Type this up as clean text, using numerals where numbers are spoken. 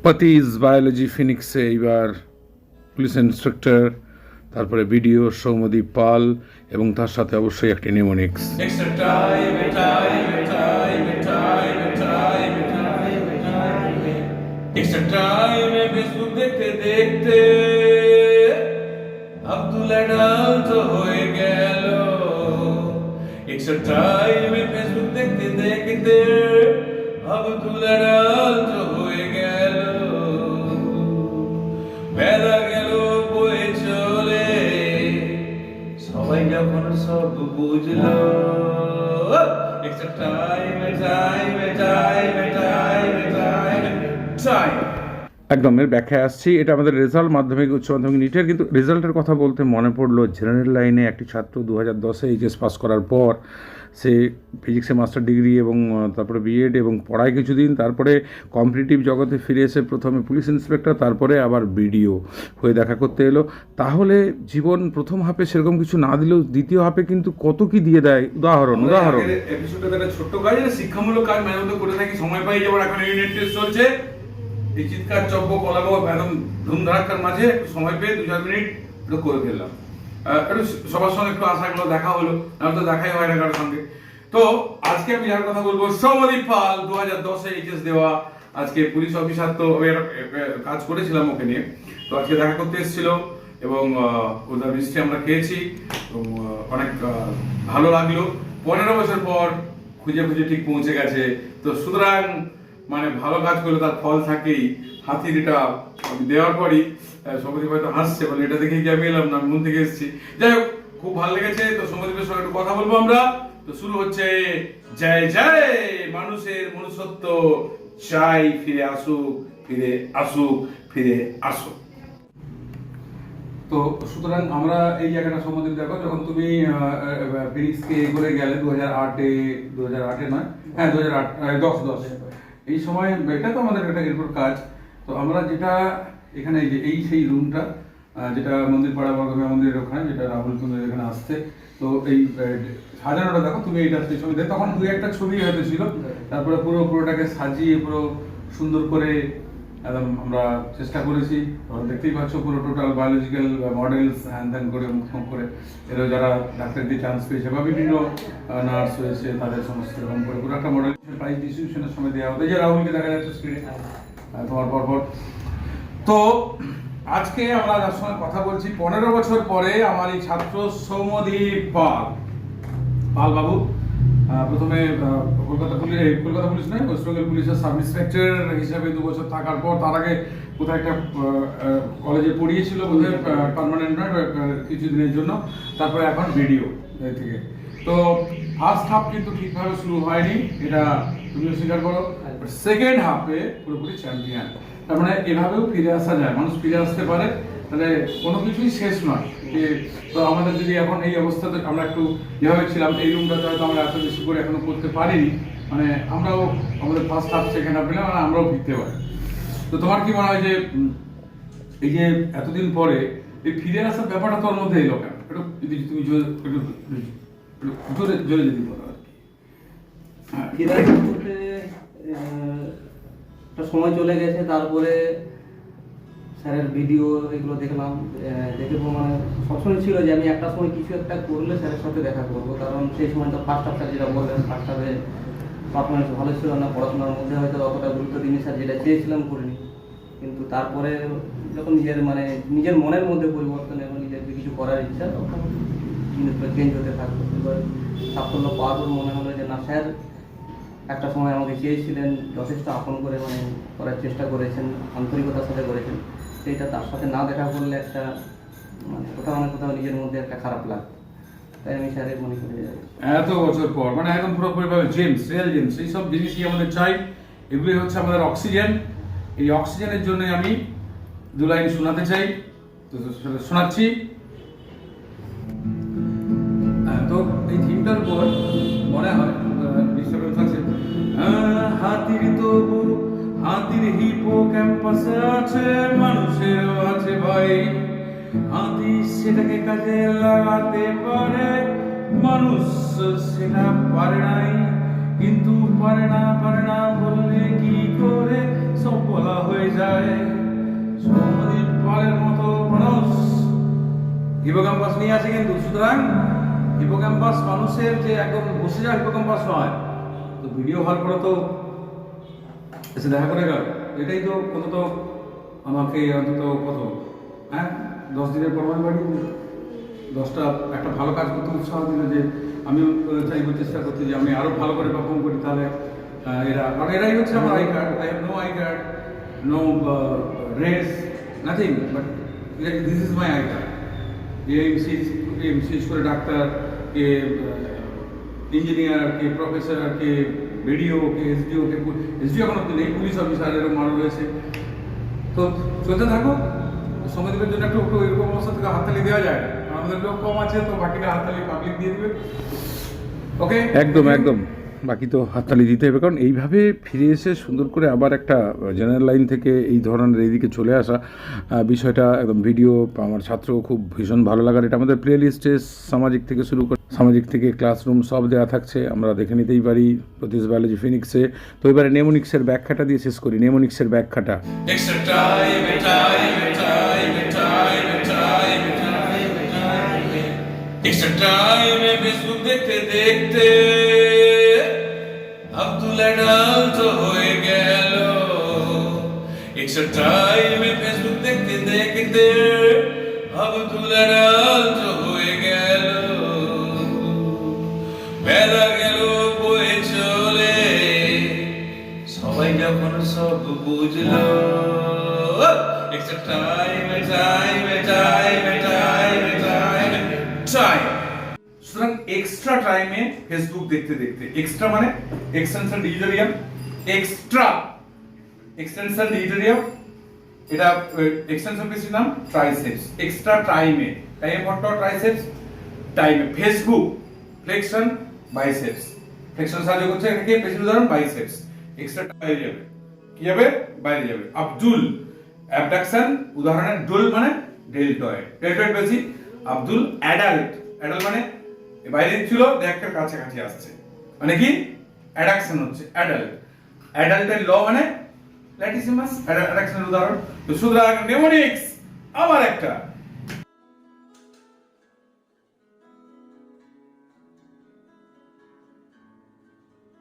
পাতিজ biology ফিনিক্সে এইবার police inspector, তারপরে BDO Soumyadip পাল এবং তার সাথে অবশ্যই একটি নিউমোনিক্স। ফেসবুক দেখতে দেখতে আব্দুল আডাল তো হয়ে গেল। এক্সট্রা টাইমে ফেসবুক দেখতে দেখতে আব্দুল আডাল তো হয়ে গেল। বেলা গেল বয়ে চলে, সবাই যখন সব বুঝলো। এক্সট্রা টাইমে টাইমে টাইমে টাইমে টাইমে টাইম একদম এর ব্যাখ্যায় আসছি। এটা আমাদের রেজাল্ট মাধ্যমিক উচ্চ মাধ্যমিক নিটের, কিন্তু রেজাল্টের কথা বলতে মনে পড়লো জেনারেল লাইনে একটি ছাত্র 2010-এ এইচএস পাস করার পর সে ফিজিক্সে মাস্টার ডিগ্রি এবং তারপরে বিএড এবং পড়ায় কিছুদিন, তারপরে কম্পিটিটিভ জগতে ফিরে এসে প্রথমে পুলিশ ইন্সপেক্টর, তারপরে আবার বিডিও হয়ে দেখা করতে এলো। তাহলে জীবন প্রথম হাফে সেরকম কিছু না দিলেও দ্বিতীয় হাফে কিন্তু কত কি দিয়ে দেয়। উদাহরণ এপিসোডে একটা ছোট্ট কাজ, শিক্ষামূলক কাজ মাঝে মধ্যে করে থাকি সময় পাই। যেমন এখন ইউনিট টেস্ট চলছে, এই চিৎকার চব্য কলাবো একদম ধুমধারাক্কার মাঝে সময় পেয়ে 2-4 মিনিট একটু করে ফেললাম। একটু সবার সঙ্গে একটু আশাগুলো দেখা হলো, তো দেখাই হয় না কারোর সঙ্গে। তো আজকে আমি যার কথা বলবো সৌম্যদীপ পাল, 2010-এ এইচএস দেওয়া, আজকে পুলিশ অফিসার। তো কাজ করেছিলাম ওকে নিয়ে, তো আজকে দেখা করতে এসেছিল এবং ওদের মিষ্টি আমরা খেয়েছি এবং অনেক ভালো লাগলো। 15 বছর পর খুঁজে খুঁজে ঠিক পৌঁছে গেছে। তো সুতরাং মানে ভালো কাজ করলে তার ফল থাকেই। হাতির এটা দেওয়ার পরই সৌম্যদীপ হয়তো হাসছে, বলে এটা দেখে কি আমি এলাম না, মন থেকে এসেছি। যাই হোক, খুব ভালো লেগেছে। তো সৌম্যদীপের সঙ্গে একটু কথা বলবো আমরা। তো শুরু হচ্ছে জয় জয় মানুষের মনুষ্যত্ব চাই, ফিরে আসুক, ফিরে আসুক, ফিরে আসুক। তো সুতরাং আমরা এই জায়গাটা সৌম্যদীপ দেখো, যখন তুমি ফিনিক্সকে করে গেলে 2008-এ নয়, হ্যাঁ 2010 এই সময়, এটা তো আমাদের একটা এরপর কাজ। তো আমরা যেটা এখানে এই সেই রুমটা, যেটা মন্দির পাড়া বর্গমীয়া মন্দিরের ওখানে, যেটা রাহুল কুন্দ এখানে আসছে। তো এই সাজানোটা দেখো তুমি, এটা সেই সময় তখন 2-1টা ছবি হয়তো ছিল, তারপরে পুরোটাকে সাজিয়ে পুরো সুন্দর করে একদম আমরা চেষ্টা করেছি। দেখতেই পাচ্ছ পুরো টোটাল বায়োলজিক্যাল মডেলস হ্যান ত্যান করে মুখ করে, এরা যারা ডাক্তার দিয়ে চান্স পেয়েছে বা বিভিন্ন নার্স হয়েছে তাদের সমস্ত এরকম করে পুরো একটা মডেল প্রাইজ ডিস্ট্রিবিউশনের সময় দেওয়া হতো। যে রাহুলকে দেখা যাচ্ছে স্ক্রিনে তোমার পরপর। তো আজকে আমরা যার সঙ্গে কথা বলছি 15 বছর পরে আমার এই ছাত্র সৌম্যদীপ পাল বাবু। প্রথমে কলকাতা পুলিশ নয়, ওয়েস্ট বেঙ্গল পুলিশের সাব ইন্সপেক্টর হিসাবে 2 বছর থাকার পর, তার আগে কোথায় একটা কলেজে পড়িয়েছিল বোধহয়, পার্মানেন্ট নয়, কিছুদিনের জন্য। তারপরে এখন বিডিও থেকে। তো ফার্স্ট হাফ কিন্তু ঠিকভাবে শুরু হয়নি, এটা তুমিও স্বীকার করো। সেকেন্ড হাফে পুরোপুরি চ্যাম্পিয়ন। তার মানে এভাবেও ফিরে আসা যায়, মানুষ ফিরে আসতে পারে, তাহলে কোনো কিছুই শেষ নয়। তো আমাদের যদি এখন এই অবস্থাতে আমরা একটু যেভাবে ছিলাম, এই রুমটাতে হয়তো আমরা এত বেশি করে এখনো করতে পারিনি, মানে আমরাও আমাদের ফার্স্ট হাফ সেকেন্ড হাফ পেলাম, মানে আমরাও ফিরতে পারি। তো তোমার কি মনে হয় যে এই যে এতদিন পরে এই ফিরে আসার ব্যাপারটা তোর মধ্যে এলো কেন? একটু যদি তুমি জোরে যদি বলো আর কি। ফিরে আসা বলতে একটা সময় চলে গেছে, তারপরে স্যারের ভিডিও এগুলো দেখলাম, দেখে মানে সবসময় ছিল যে আমি একটা সময় কিছু একটা করলে স্যারের সাথে দেখা করবো। কারণ সেই সময় তো ফার্স্ট হাফটা যেটা বললেন, ফার্স্ট হাফে পারফরমেন্স ভালো ছিল না, পড়াশোনার মধ্যে হয়তো অতটা গুরুত্ব দিইনি, স্যার যেটা চেয়েছিলাম করিনি। কিন্তু তারপরে যখন নিজের মনের মধ্যে পরিবর্তন এবং নিজের কিছু করার ইচ্ছা, তখন জিনিসগুলো চেঞ্জ হতে থাকতো। এবার সাফল্য পাওয়ার পর মনে হলো যে না, স্যার একটা সময় আমাকে চেয়েছিলেন, যথেষ্ট আপন করে মানে করার চেষ্টা করেছেন, আন্তরিকতার সাথে করেছেন। সেইটা তার সাথে না দেখা করলে একটা মানে কোথাও নিজের মধ্যে একটা খারাপ লাগে। তাই আমি স্যারের মনে করে যাই এত বছর পর, মানে একদম পুরোপুরিভাবে জেমস, রিয়েল জেমস, এই সব জিনিসই আমাদের চাই। এগুলি হচ্ছে আমাদের অক্সিজেন। এই অক্সিজেনের জন্য আমি 2 লাইন শোনাতে চাই, তো শোনাচ্ছি। তো এই থিমটার উপর মনে হয় ডিস্টার্বেন্স আছে। হাতির তবু হাতির হিপো ক্যাম্পাসে আছে, মানুষেরও আছে ভাই। হাতি সেটাকে কাজে লাগাতে পারে, মানুষ সেটা পারে নাই। কিন্তু পারে না বললে কি করে সব বলা হয়ে হয়ে যায় সৌম্যদীপ পালের মতো মানুষ হিপোক্যাম্পাস নিয়ে আছে কিন্তু। সুতরাং হিপোক্যাম্পাস মানুষের যে একদম বসে যায় হিপোক্যাম্পাস নয়। তো ভিডিও হওয়ার পরে তো এসে দেখা করে গেল, এটাই তো অন্তত আমাকে অন্তত কত 10 দিনের প্রমাণ বাড়ি 10টা একটা ভালো কাজ করতে উৎসাহ দিল, যে আমিও চাইবো চেষ্টা করতে যে আমি আরো ভালো করে পারফর্ম করি। তাহলে কারণ এরাই হচ্ছে আমার I card. I have no I card, no race, nothing, but this is my I card. যে এমসিএস করে ডাক্তার, কে ইঞ্জিনিয়ার, কে প্রফেসর, কে বিডিও, কে এসডিও, কে এসডিও এখন অব্দি নেই, পুলিশ অফিসার এরকম আরও রয়েছে। তো চলতে থাকো। সমাজের জন্য একটু এরকম অবস্থা থেকে হাততালি দেওয়া যায় না, আমাদের লোক কম আছে, তো বাকিটা হাততালি পাবলিক দিয়ে দেবে। ওকে, একদম একদম, বাকি তো হাততালি দিতে হবে। কারণ এইভাবে ফিরে এসে সুন্দর করে আবার একটা জেনারেল লাইন থেকে এই ধরনের এইদিকে চলে আসা বিষয়টা একদম ভিডিও আমার ছাত্র খুব ভীষণ ভালো লাগার। এটা আমাদের প্লে লিস্টে সামাজিক থেকে শুরু করে সামাজিক থেকে ক্লাসরুম সব দেওয়া থাকছে, আমরা দেখে নিতেই পারি প্রতিশ বায়োলজি ফিনিক্সে। তো এবারে নেমোনিক্সের ব্যাখ্যাটা দিয়ে শেষ করি। নেমোনিক্সের ব্যাখ্যাটা ফেসবুক দেখতে দেখতে আব্দুল অ্যাডাল্ট হয়ে গেল। এক্সট্রা টাইমে ফেসবুক দেখতে দেখতে আব্দুল অ্যাডাল্ট হয়ে গেল। বেলা গেল বয়ে চলে, সবাই যখন সব বুঝলো। এক্সট্রা টাইমে টাইমে টাইমে টাইমে টাইমে টাইম। সুতরাং এক্সট্রা টাইমে ফেসবুক দেখতে দেখতে, এক্সট্রা মানে এক্সটেনশন ডিজিটারিয়াম, এক্সট্রা এক্সটেনশন ডিজিটারিয়াম, এটা এক্সটেনশন পেশির নাম ট্রাইসেপস। এক্সট্রা টাইমে, টাইমে ফটো ট্রাইসেপস, টাইমে ফেসবুক ফ্লেক্সন বাইসেপস। ফ্লেক্সন সাহায্য করছে এটাকে পেশির উদাহরণ বাইসেপস। এক্সট্রা বাইরে যাবে, কি যাবে? বাইরে যাবে। আব্দুল অ্যাবডাকশন উদাহরণের ডুল মানে ডেল্টয়েড, ডেল্টয়েড পেশি। আব্দুল অ্যাডাল্ট, অ্যাডাল্ট মানে বাইরে ছিল দেখের কাছাকাছি আসছে, মানে কি অ্যাডাকশন হচ্ছে অ্যাডাল্ট। অ্যাডাল্টের ল মানে ল্যাটিসিমাস, অ্যাডাকশনের উদাহরণ। তো সুতরাং নেমোনিক্স আবার একটা